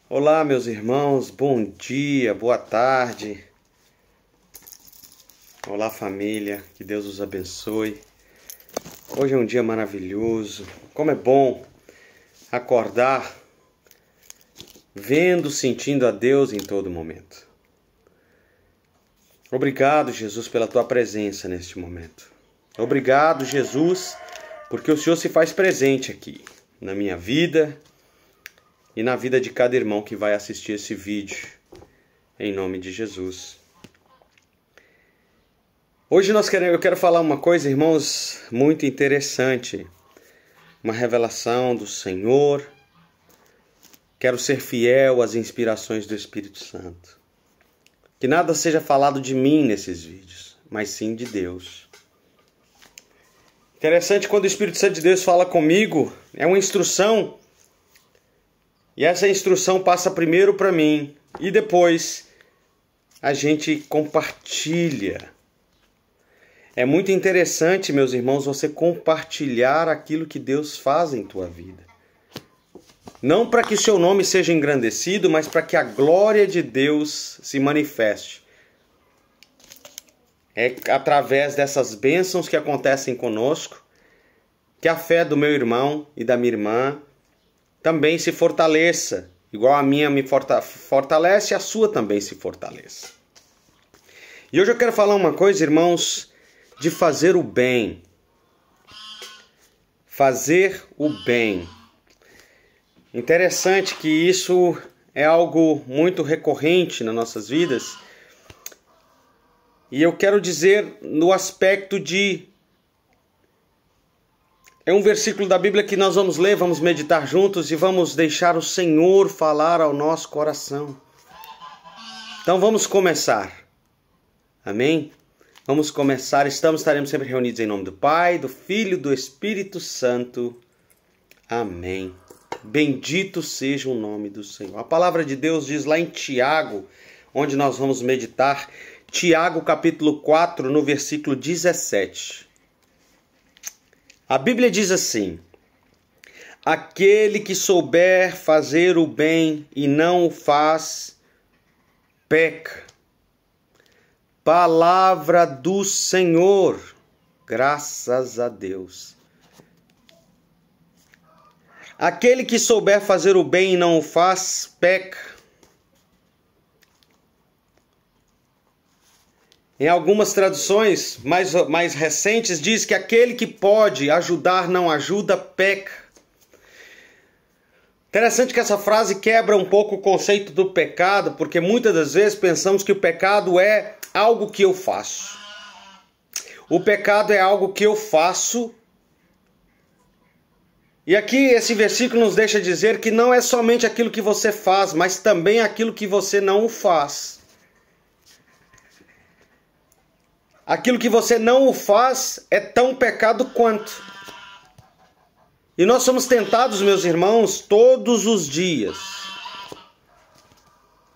Olá, meus irmãos, bom dia, boa tarde. Olá, família, que Deus os abençoe. Hoje é um dia maravilhoso. Como é bom acordar vendo, sentindo a Deus em todo momento. Obrigado, Jesus, pela tua presença neste momento. Obrigado, Jesus, porque o Senhor se faz presente aqui na minha vida e na vida de cada irmão que vai assistir esse vídeo, em nome de Jesus. Hoje eu quero falar uma coisa, irmãos, muito interessante, uma revelação do Senhor. Quero ser fiel às inspirações do Espírito Santo. Que nada seja falado de mim nesses vídeos, mas sim de Deus. Interessante, quando o Espírito Santo de Deus fala comigo, é uma instrução. E essa instrução passa primeiro para mim e depois a gente compartilha. É muito interessante, meus irmãos, você compartilhar aquilo que Deus faz em tua vida. Não para que o seu nome seja engrandecido, mas para que a glória de Deus se manifeste. É através dessas bênçãos que acontecem conosco que a fé do meu irmão e da minha irmã também se fortaleça, igual a minha me fortalece, a sua também se fortaleça. E hoje eu quero falar uma coisa, irmãos, de fazer o bem. Fazer o bem. Interessante que isso é algo muito recorrente nas nossas vidas. E eu quero dizer no aspecto de... É um versículo da Bíblia que nós vamos ler, vamos meditar juntos e vamos deixar o Senhor falar ao nosso coração. Então vamos começar. Amém? Vamos começar. Estaremos sempre reunidos em nome do Pai, do Filho e do Espírito Santo. Amém. Bendito seja o nome do Senhor. A palavra de Deus diz lá em Tiago, onde nós vamos meditar, Tiago capítulo 4, no versículo 17. A Bíblia diz assim: aquele que souber fazer o bem e não o faz, peca. Palavra do Senhor, graças a Deus. Aquele que souber fazer o bem e não o faz, peca. Em algumas traduções mais recentes diz que aquele que pode ajudar não ajuda, peca. Interessante que essa frase quebra um pouco o conceito do pecado, porque muitas das vezes pensamos que o pecado é algo que eu faço. O pecado é algo que eu faço. E aqui esse versículo nos deixa dizer que não é somente aquilo que você faz, mas também aquilo que você não faz. Aquilo que você não faz é tão pecado quanto. E nós somos tentados, meus irmãos, todos os dias.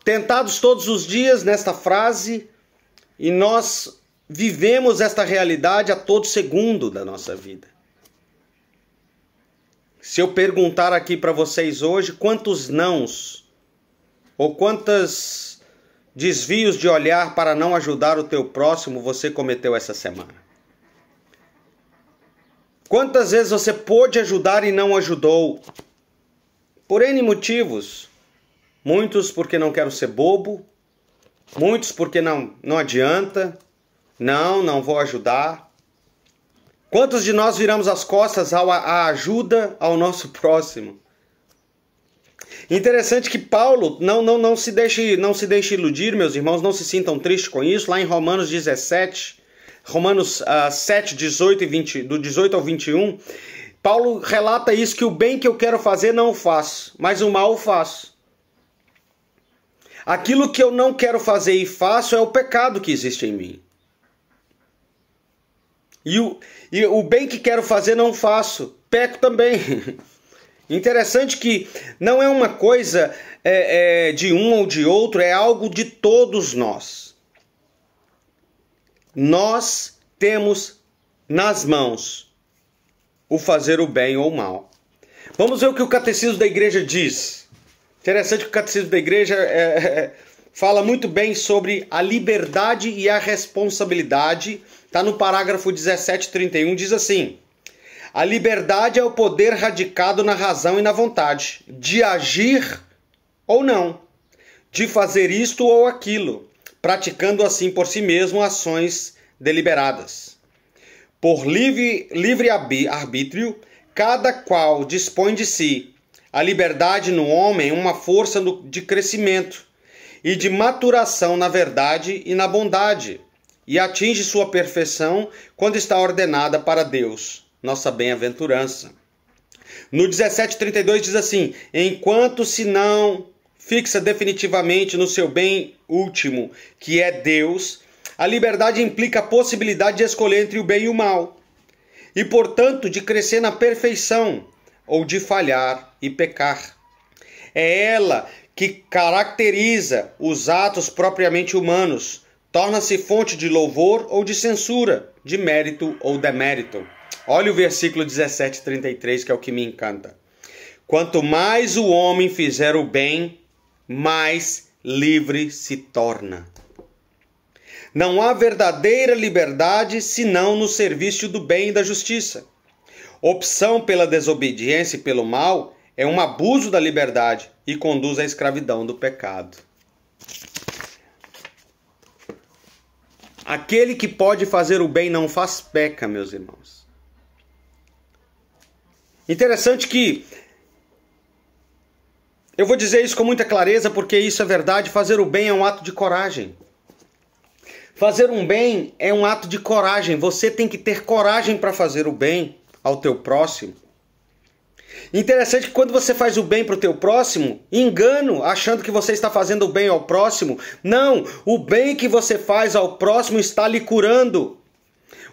Tentados todos os dias nesta frase, e nós vivemos esta realidade a todo segundo da nossa vida. Se eu perguntar aqui para vocês hoje, quantos nãos ou quantos desvios de olhar para não ajudar o teu próximo você cometeu essa semana? Quantas vezes você pôde ajudar e não ajudou? Por N motivos. Muitos porque não quero ser bobo. Muitos porque não adianta. Não vou ajudar. Quantos de nós viramos as costas à ajuda ao nosso próximo? Interessante que Paulo não se deixe iludir, meus irmãos, não se sintam tristes com isso. Lá em Romanos 17, Romanos 7, 18 e 20, do 18 ao 21, Paulo relata isso, que o bem que eu quero fazer não o faço, mas o mal o faço. Aquilo que eu não quero fazer e faço é o pecado que existe em mim. E o bem que quero fazer não faço, peco também. Interessante que não é uma coisa de um ou de outro, é algo de todos nós. Nós temos nas mãos o fazer o bem ou o mal. Vamos ver o que o Catecismo da Igreja diz. Interessante que o Catecismo da Igreja fala muito bem sobre a liberdade e a responsabilidade. Está no parágrafo 1731, diz assim: a liberdade é o poder radicado na razão e na vontade, de agir ou não, de fazer isto ou aquilo, praticando assim por si mesmo ações deliberadas. Por livre arbítrio, cada qual dispõe de si. A liberdade no homem é uma força de crescimento e de maturação na verdade e na bondade, e atinge sua perfeição quando está ordenada para Deus, nossa bem-aventurança. No 1732 diz assim: enquanto se não fixa definitivamente no seu bem último, que é Deus, a liberdade implica a possibilidade de escolher entre o bem e o mal, e portanto de crescer na perfeição, ou de falhar e pecar. É ela que caracteriza os atos propriamente humanos, torna-se fonte de louvor ou de censura, de mérito ou demérito. Olha o versículo 17:33, que é o que me encanta. Quanto mais o homem fizer o bem, mais livre se torna. Não há verdadeira liberdade senão no serviço do bem e da justiça. Opção pela desobediência e pelo mal é um abuso da liberdade e conduz à escravidão do pecado. Aquele que pode fazer o bem não faz peca, meus irmãos. Interessante que eu vou dizer isso com muita clareza porque isso é verdade. Fazer o bem é um ato de coragem. Fazer um bem é um ato de coragem. Você tem que ter coragem para fazer o bem ao teu próximo. Interessante que quando você faz o bem para o teu próximo, engano, achando que você está fazendo o bem ao próximo. Não, o bem que você faz ao próximo está lhe curando.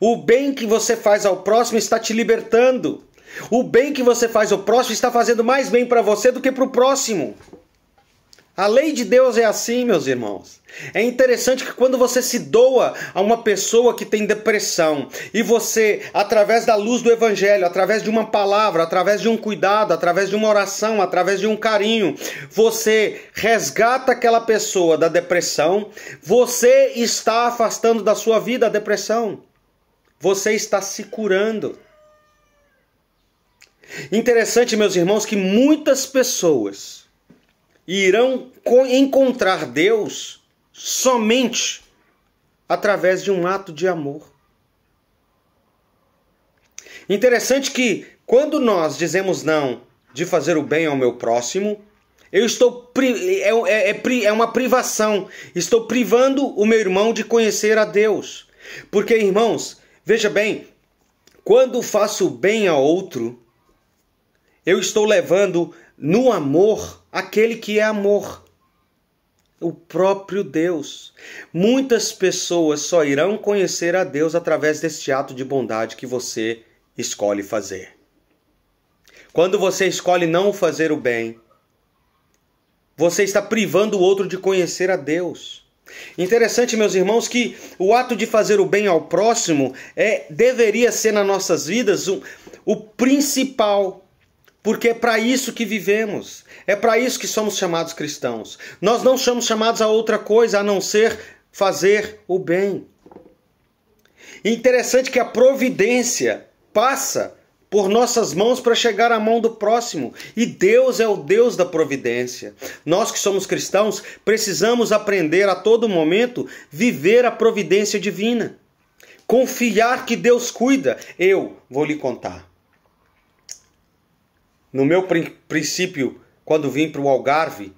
O bem que você faz ao próximo está te libertando. O bem que você faz ao próximo está fazendo mais bem para você do que para o próximo. A lei de Deus é assim, meus irmãos. É interessante que quando você se doa a uma pessoa que tem depressão e você, através da luz do evangelho, através de uma palavra, através de um cuidado, através de uma oração, através de um carinho, você resgata aquela pessoa da depressão, você está afastando da sua vida a depressão. Você está se curando. Interessante, meus irmãos, que muitas pessoas irão encontrar Deus somente através de um ato de amor. Interessante que quando nós dizemos não de fazer o bem ao meu próximo, é uma privação. Estou privando o meu irmão de conhecer a Deus. Porque, irmãos, veja bem, quando faço bem a outro, eu estou levando no amor aquele que é amor, o próprio Deus. Muitas pessoas só irão conhecer a Deus através deste ato de bondade que você escolhe fazer. Quando você escolhe não fazer o bem, você está privando o outro de conhecer a Deus. Interessante, meus irmãos, que o ato de fazer o bem ao próximo deveria ser nas nossas vidas o principal. Porque é para isso que vivemos, é para isso que somos chamados cristãos. Nós não somos chamados a outra coisa a não ser fazer o bem. Interessante que a providência passa por nossas mãos para chegar à mão do próximo. E Deus é o Deus da providência. Nós que somos cristãos precisamos aprender a todo momento viver a providência divina. Confiar que Deus cuida. Eu vou lhe contar. No meu princípio, quando vim para o Algarve,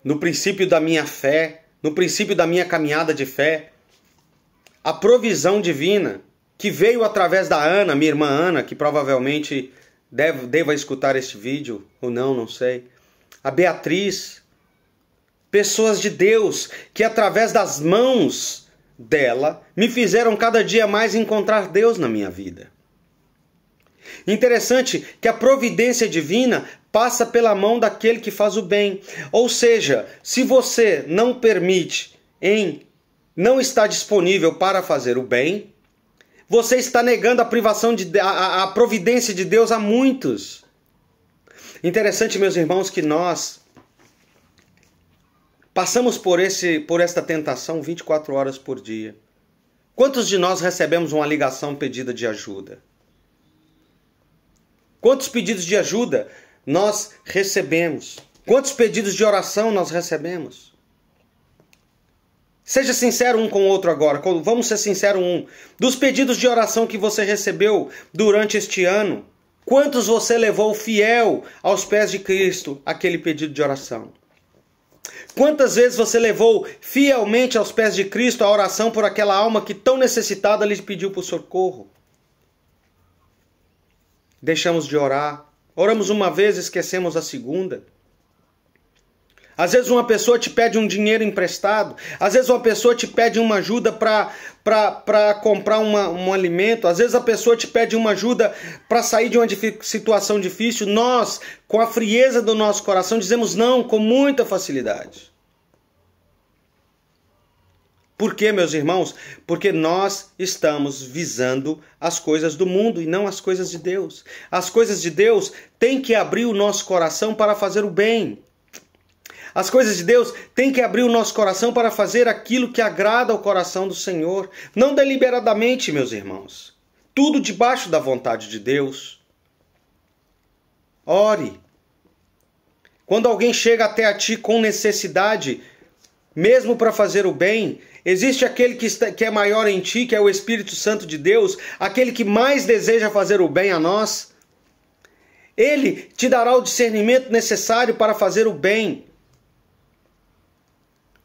no princípio da minha fé, no princípio da minha caminhada de fé, a provisão divina que veio através da Ana, minha irmã Ana, que provavelmente deva escutar este vídeo, ou não sei. A Beatriz, pessoas de Deus que através das mãos dela me fizeram cada dia mais encontrar Deus na minha vida. Interessante que a providência divina passa pela mão daquele que faz o bem. Ou seja, se você não permite, não está disponível para fazer o bem, você está negando a providência de Deus a muitos. Interessante, meus irmãos, que nós Passamos por esta tentação 24 horas por dia. Quantos de nós recebemos uma ligação pedida de ajuda? Quantos pedidos de ajuda nós recebemos? Quantos pedidos de oração nós recebemos? Seja sincero um com o outro agora. Vamos ser sinceros Dos pedidos de oração que você recebeu durante este ano, quantos você levou fiel aos pés de Cristo aquele pedido de oração? Quantas vezes você levou fielmente aos pés de Cristo a oração por aquela alma que tão necessitada lhe pediu por socorro? Deixamos de orar. Oramos uma vez e esquecemos a segunda. Às vezes uma pessoa te pede um dinheiro emprestado. Às vezes uma pessoa te pede uma ajuda para comprar um alimento. Às vezes a pessoa te pede uma ajuda para sair de uma situação difícil. Nós, com a frieza do nosso coração, dizemos não com muita facilidade. Por quê, meus irmãos? Porque nós estamos visando as coisas do mundo e não as coisas de Deus. As coisas de Deus têm que abrir o nosso coração para fazer o bem. As coisas de Deus têm que abrir o nosso coração para fazer aquilo que agrada ao coração do Senhor. Não deliberadamente, meus irmãos. Tudo debaixo da vontade de Deus. Ore. Quando alguém chega até a ti com necessidade, mesmo para fazer o bem, existe aquele que é maior em ti, que é o Espírito Santo de Deus, aquele que mais deseja fazer o bem a nós. Ele te dará o discernimento necessário para fazer o bem.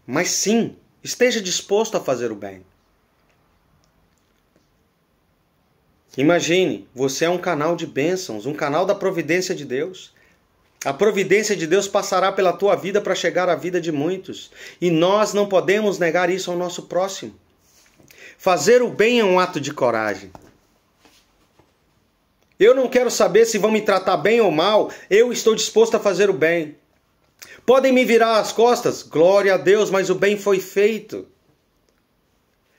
Mas sim, esteja disposto a fazer o bem. Imagine, você é um canal de bênçãos, um canal da providência de Deus. A providência de Deus passará pela tua vida para chegar à vida de muitos. E nós não podemos negar isso ao nosso próximo. Fazer o bem é um ato de coragem. Eu não quero saber se vão me tratar bem ou mal, eu estou disposto a fazer o bem. Podem me virar as costas, glória a Deus, mas o bem foi feito.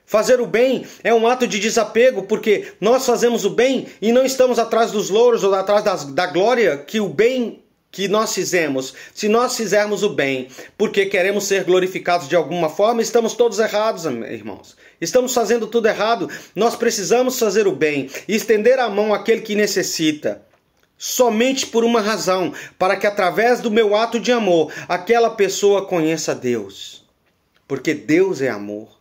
Fazer o bem é um ato de desapego, porque nós fazemos o bem e não estamos atrás dos louros ou atrás da glória que o bem que nós fizemos. Se nós fizermos o bem porque queremos ser glorificados de alguma forma, estamos todos errados, irmãos. Estamos fazendo tudo errado. Nós precisamos fazer o bem e estender a mão àquele que necessita. Somente por uma razão, para que através do meu ato de amor, aquela pessoa conheça Deus. Porque Deus é amor.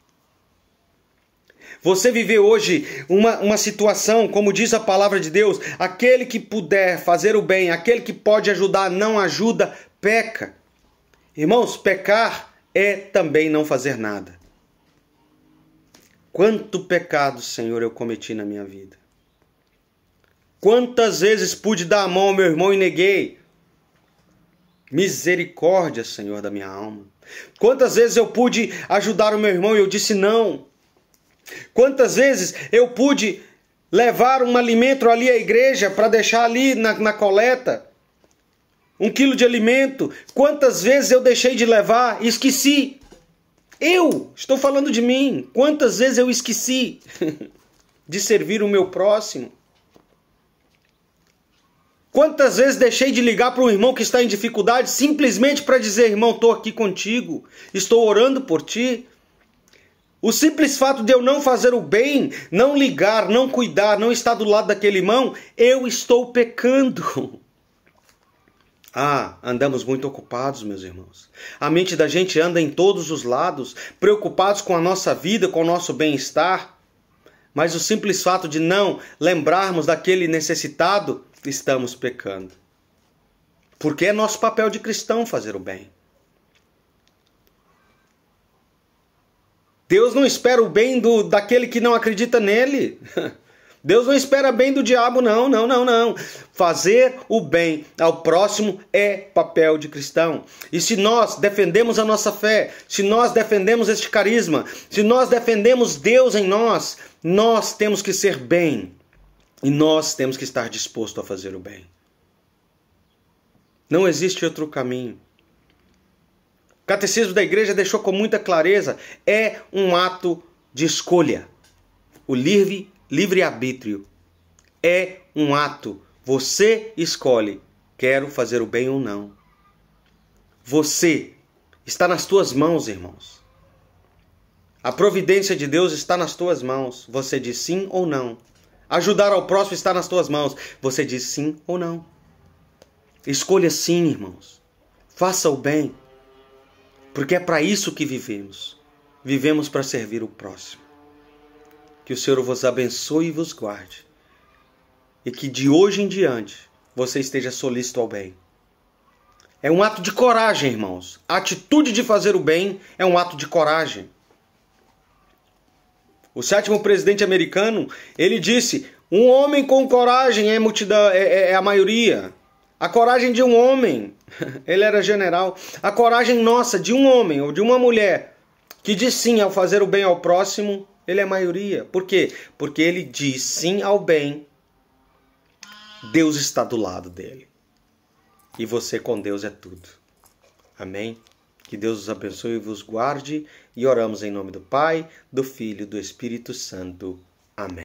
Você vive hoje uma situação, como diz a palavra de Deus, aquele que puder fazer o bem, aquele que pode ajudar, não ajuda, peca. Irmãos, pecar é também não fazer nada. Quanto pecado, Senhor, eu cometi na minha vida. Quantas vezes pude dar a mão ao meu irmão e neguei? Misericórdia, Senhor, da minha alma. Quantas vezes eu pude ajudar o meu irmão e eu disse não? Quantas vezes eu pude levar um alimento ali à igreja para deixar ali na coleta? 1 quilo de alimento. Quantas vezes eu deixei de levar e esqueci? Eu estou falando de mim. Quantas vezes eu esqueci de servir o meu próximo? Quantas vezes deixei de ligar para um irmão que está em dificuldade simplesmente para dizer, irmão, estou aqui contigo, estou orando por ti. O simples fato de eu não fazer o bem, não ligar, não cuidar, não estar do lado daquele irmão, eu estou pecando. Andamos muito ocupados, meus irmãos. A mente da gente anda em todos os lados, preocupados com a nossa vida, com o nosso bem-estar. Mas o simples fato de não lembrarmos daquele necessitado, estamos pecando. Porque é nosso papel de cristão fazer o bem. Deus não espera o bem daquele que não acredita nele. Deus não espera bem do diabo, não. Fazer o bem ao próximo é papel de cristão. E se nós defendemos a nossa fé, se nós defendemos este carisma, se nós defendemos Deus em nós, nós temos que ser bem. E nós temos que estar disposto a fazer o bem. Não existe outro caminho. O Catecismo da Igreja deixou com muita clareza, é um ato de escolha. O livre-arbítrio é um ato. Você escolhe, quero fazer o bem ou não. Você está nas tuas mãos, irmãos. A providência de Deus está nas tuas mãos. Você diz sim ou não. Ajudar ao próximo está nas tuas mãos. Você diz sim ou não. Escolha sim, irmãos. Faça o bem. Porque é para isso que vivemos. Vivemos para servir o próximo. Que o Senhor vos abençoe e vos guarde. E que de hoje em diante você esteja solícito ao bem. É um ato de coragem, irmãos. A atitude de fazer o bem é um ato de coragem. O 7º presidente americano, ele disse: um homem com coragem é a maioria. A coragem de um homem, ele era general, a coragem nossa de um homem ou de uma mulher que diz sim ao fazer o bem ao próximo, ele é a maioria. Por quê? Porque ele diz sim ao bem. Deus está do lado dele. E você com Deus é tudo. Amém? Que Deus os abençoe e vos guarde. E oramos em nome do Pai, do Filho e do Espírito Santo. Amém.